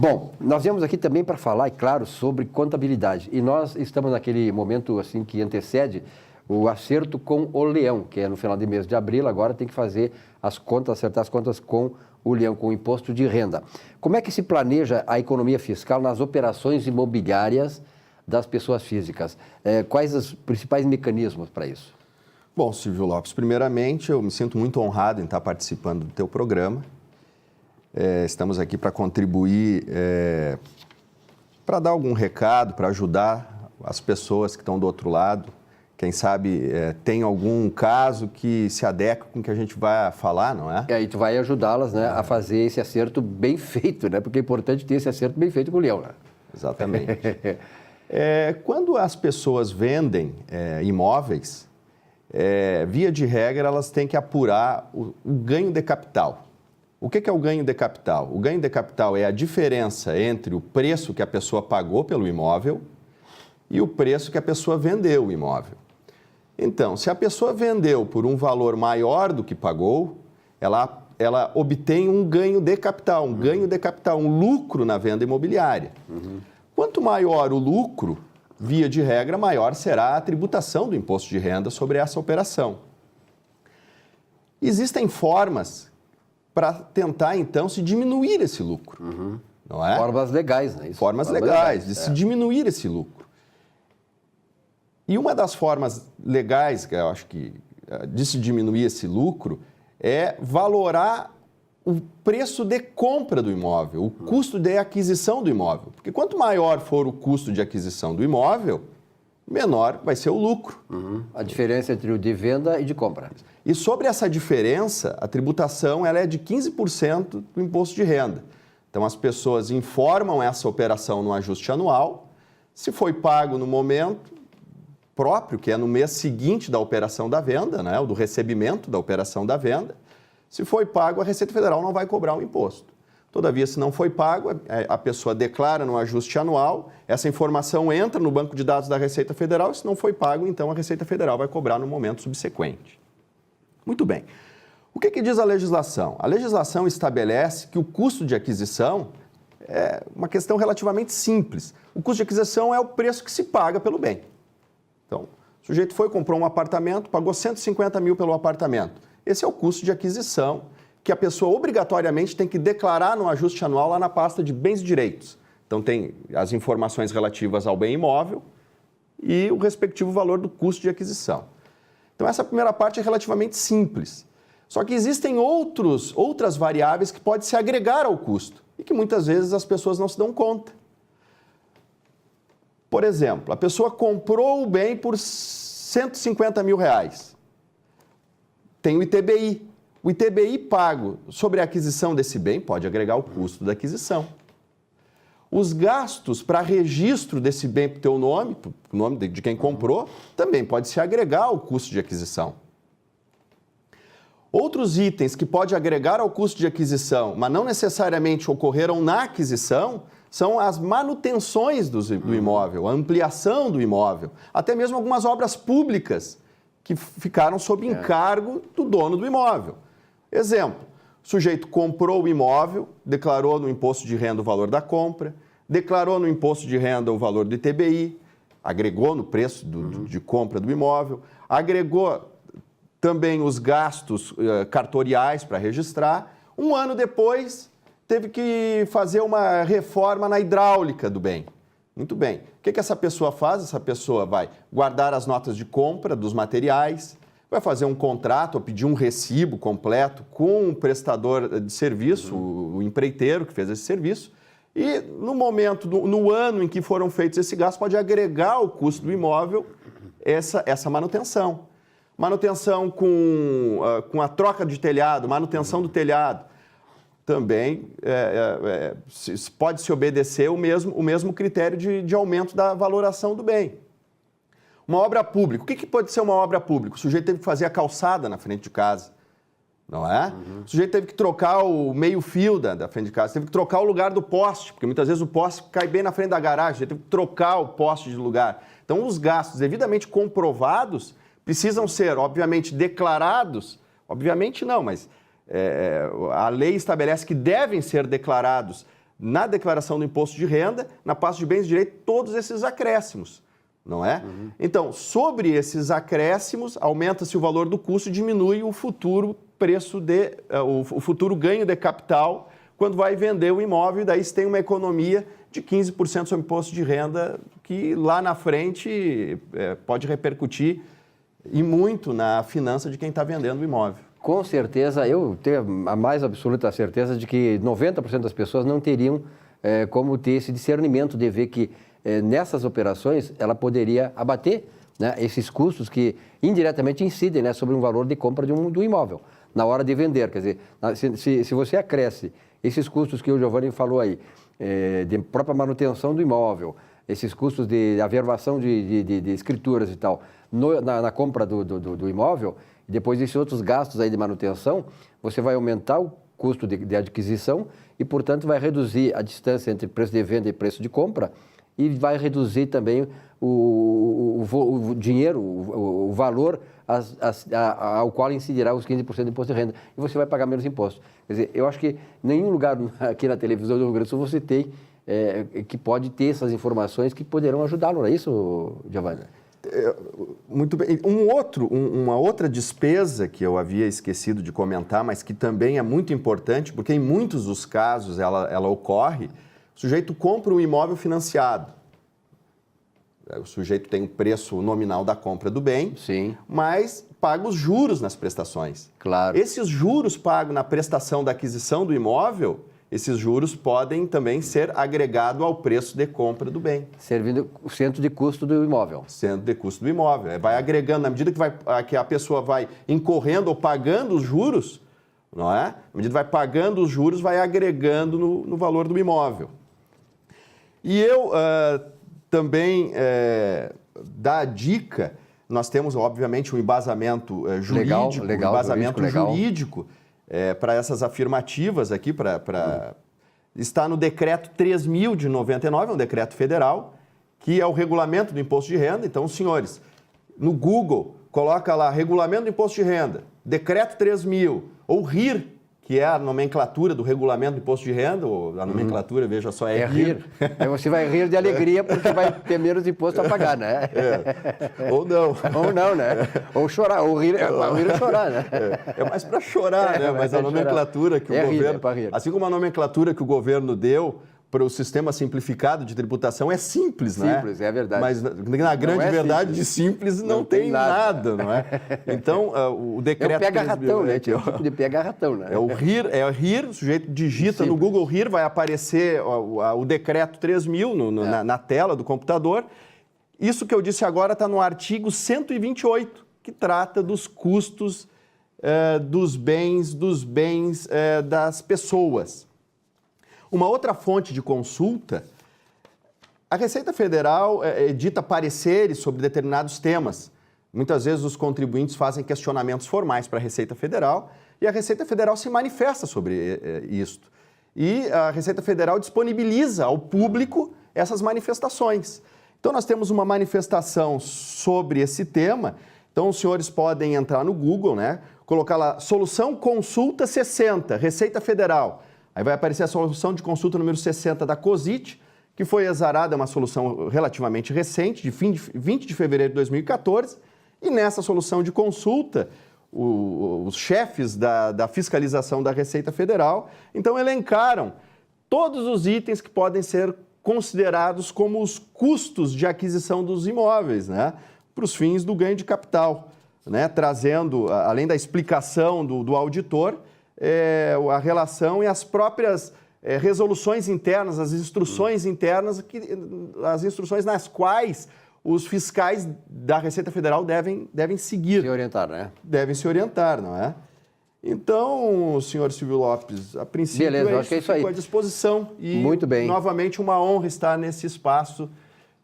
Bom, nós viemos aqui também para falar, é claro, sobre contabilidade. E nós estamos naquele momento assim que antecede o acerto com o leão, que é no final de mês de abril, agora tem que fazer as contas, acertar as contas com o leão, com o imposto de renda. Como é que se planeja a economia fiscal nas operações imobiliárias das pessoas físicas? Quais os principais mecanismos para isso? Bom, Silvio Lopes, primeiramente eu me sinto muito honrado em estar participando do teu programa. Estamos aqui para contribuir, para dar algum recado, para ajudar as pessoas que estão do outro lado. Quem sabe tem algum caso que se adequa com o que a gente vai falar, não é? E aí tu vai ajudá-las, né, a fazer esse acerto bem feito, né? Porque é importante ter esse acerto bem feito com o leão, né? Exatamente. Quando as pessoas vendem imóveis, via de regra, elas têm que apurar o ganho de capital. O que é o ganho de capital? O ganho de capital é a diferença entre o preço que a pessoa pagou pelo imóvel e o preço que a pessoa vendeu o imóvel. Então, se a pessoa vendeu por um valor maior do que pagou, ela obtém um ganho de capital, um lucro na venda imobiliária. Quanto maior o lucro, via de regra, maior será a tributação do imposto de renda sobre essa operação. Existem formas para tentar, então, se diminuir esse lucro, não é? Formas legais, né? Formas legais de se diminuir esse lucro. E uma das formas legais, que eu acho que de se diminuir esse lucro, é valorar o preço de compra do imóvel, o custo de aquisição do imóvel. Porque quanto maior for o custo de aquisição do imóvel, menor vai ser o lucro. A diferença entre o de venda e de compra. E sobre essa diferença, a tributação ela é de 15% do imposto de renda. Então, as pessoas informam essa operação no ajuste anual. Se foi pago no momento próprio, que é no mês seguinte da operação da venda, né, ou do recebimento da operação da venda, se foi pago, a Receita Federal não vai cobrar o imposto. Todavia, se não foi pago, a pessoa declara no ajuste anual, essa informação entra no banco de dados da Receita Federal, e se não foi pago, então a Receita Federal vai cobrar no momento subsequente. Muito bem. O que diz a legislação? A legislação estabelece que o custo de aquisição é uma questão relativamente simples. O custo de aquisição é o preço que se paga pelo bem. Então, o sujeito comprou um apartamento, pagou 150 mil pelo apartamento. Esse é o custo de aquisição que a pessoa obrigatoriamente tem que declarar no ajuste anual lá na pasta de bens e direitos. Então, tem as informações relativas ao bem imóvel e o respectivo valor do custo de aquisição. Então, essa primeira parte é relativamente simples. Só que existem outras variáveis que podem se agregar ao custo e que muitas vezes as pessoas não se dão conta. Por exemplo, a pessoa comprou o bem por 150 mil reais. Tem o ITBI. O ITBI pago sobre a aquisição desse bem pode agregar o custo da aquisição. Os gastos para registro desse bem para o teu nome, para o nome de quem comprou, também pode se agregar ao custo de aquisição. Outros itens que pode agregar ao custo de aquisição, mas não necessariamente ocorreram na aquisição, são as manutenções do imóvel, a ampliação do imóvel, até mesmo algumas obras públicas que ficaram sob encargo do dono do imóvel. Exemplo, o sujeito comprou o imóvel, declarou no imposto de renda o valor da compra, declarou no imposto de renda o valor do ITBI, agregou no preço de compra do imóvel, agregou também os gastos cartoriais para registrar. Um ano depois, teve que fazer uma reforma na hidráulica do bem. Muito bem. O que essa pessoa faz? Essa pessoa vai guardar as notas de compra dos materiais, vai fazer um contrato ou pedir um recibo completo com o prestador de serviço, o empreiteiro que fez esse serviço, e no momento, no ano em que foram feitos esse gasto, pode agregar ao custo do imóvel essa manutenção. Manutenção com a troca de telhado, manutenção do telhado. Também pode-se obedecer o mesmo critério de aumento da valoração do bem. Uma obra pública. O que pode ser uma obra pública? O sujeito teve que fazer a calçada na frente de casa, não é? O sujeito teve que trocar o meio-fio da frente de casa, teve que trocar o lugar do poste, porque muitas vezes o poste cai bem na frente da garagem, teve que trocar o poste de lugar. Então, os gastos devidamente comprovados precisam ser, obviamente, declarados, obviamente não, mas a lei estabelece que devem ser declarados na declaração do imposto de renda, na pasta de bens e direitos, todos esses acréscimos, não é? Então, sobre esses acréscimos, aumenta-se o valor do custo e diminui o futuro o futuro ganho de capital quando vai vender o imóvel, e daí se tem uma economia de 15% sobre imposto de renda, que lá na frente pode repercutir e muito na finança de quem está vendendo o imóvel. Com certeza, eu tenho a mais absoluta certeza de que 90% das pessoas não teriam como ter esse discernimento de ver que nessas operações ela poderia abater, né, esses custos que indiretamente incidem, né, sobre um valor de compra do imóvel, na hora de vender. Quer dizer, se você acresce esses custos que o Giovanni falou aí, de própria manutenção do imóvel, esses custos de averbação de escrituras e tal, na compra do imóvel, e depois desses outros gastos aí de manutenção, você vai aumentar o custo de adquisição e, portanto, vai reduzir a distância entre preço de venda e preço de compra, e vai reduzir também o dinheiro, o valor ao qual incidirá os 15% de imposto de renda, e você vai pagar menos impostos. Quer dizer, eu acho que nenhum lugar aqui na televisão do Rio Grande do Sul você tem que pode ter essas informações que poderão ajudá-lo, não é isso, Giovanni? Muito bem. Uma outra despesa que eu havia esquecido de comentar, mas que também é muito importante, porque em muitos dos casos ela ocorre, o sujeito compra um imóvel financiado. O sujeito tem o preço nominal da compra do bem, sim, mas paga os juros nas prestações. Claro. Esses juros pagos na prestação da aquisição do imóvel, esses juros podem também ser agregados ao preço de compra do bem. Servindo o centro de custo do imóvel. Centro de custo do imóvel. Vai agregando, na medida que a pessoa vai incorrendo ou pagando os juros, não é? Na medida que vai pagando os juros, vai agregando no valor do imóvel. E eu também dar a dica, nós temos, obviamente, um embasamento jurídico, legal, um embasamento legal. jurídico para essas afirmativas aqui, está no decreto 3.000 de 99, é um decreto federal, que é o regulamento do imposto de renda. Então, senhores, no Google, coloca lá, regulamento do imposto de renda, decreto 3.000, ou RIR, que é a nomenclatura do regulamento do imposto de renda, ou a nomenclatura, veja só, é RIR. Você vai rir de alegria porque vai ter menos imposto a pagar, né? Ou não. Ou não, né? Ou chorar, ou rir é chorar, né? É mais para chorar, né? Mas a nomenclatura que o governo... rir. Assim como a nomenclatura que o governo deu para o sistema simplificado de tributação é simples, não é? Simples, é verdade. Mas na grande verdade de simples não tem nada, não é? Então, o decreto... É o pega-ratão, né? Tipo de pega-ratão, né? É o RIR, o sujeito digita no Google RIR, vai aparecer o decreto 3.000 na tela do computador. Isso que eu disse agora está no artigo 128, que trata dos custos dos bens das pessoas. Uma outra fonte de consulta, a Receita Federal edita pareceres sobre determinados temas. Muitas vezes os contribuintes fazem questionamentos formais para a Receita Federal e a Receita Federal se manifesta sobre isto. E a Receita Federal disponibiliza ao público essas manifestações. Então nós temos uma manifestação sobre esse tema. Então os senhores podem entrar no Google, né? Colocar lá, solução consulta 60, Receita Federal. Aí vai aparecer a solução de consulta número 60 da COSIT, que foi exarada, uma solução relativamente recente, de 20 de fevereiro de 2014. E nessa solução de consulta, os chefes da fiscalização da Receita Federal, então, elencaram todos os itens que podem ser considerados como os custos de aquisição dos imóveis, né, para os fins do ganho de capital, né, trazendo, além da explicação do auditor, a relação e as próprias resoluções internas, as instruções internas, as instruções nas quais os fiscais da Receita Federal devem seguir. Se orientar, né? Devem se orientar, não é? Então, senhor Silvio Lopes, a princípio beleza, acho que é isso aí. Fico à disposição. E, muito bem. Novamente, uma honra estar nesse espaço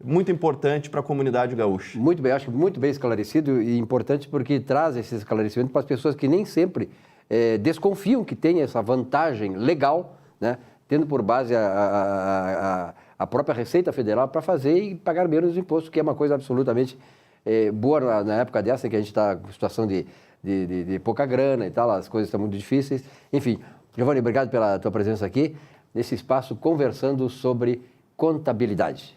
muito importante para a comunidade gaúcha. Muito bem, acho que muito bem esclarecido e importante porque traz esse esclarecimento para as pessoas que nem sempre desconfiam que tem essa vantagem legal, né, tendo por base a própria Receita Federal para fazer e pagar menos imposto, que é uma coisa absolutamente boa na época dessa, que a gente está com situação de pouca grana e tal, as coisas estão muito difíceis. Enfim, Giovanni, obrigado pela tua presença aqui. nesse espaço conversando sobre contabilidade.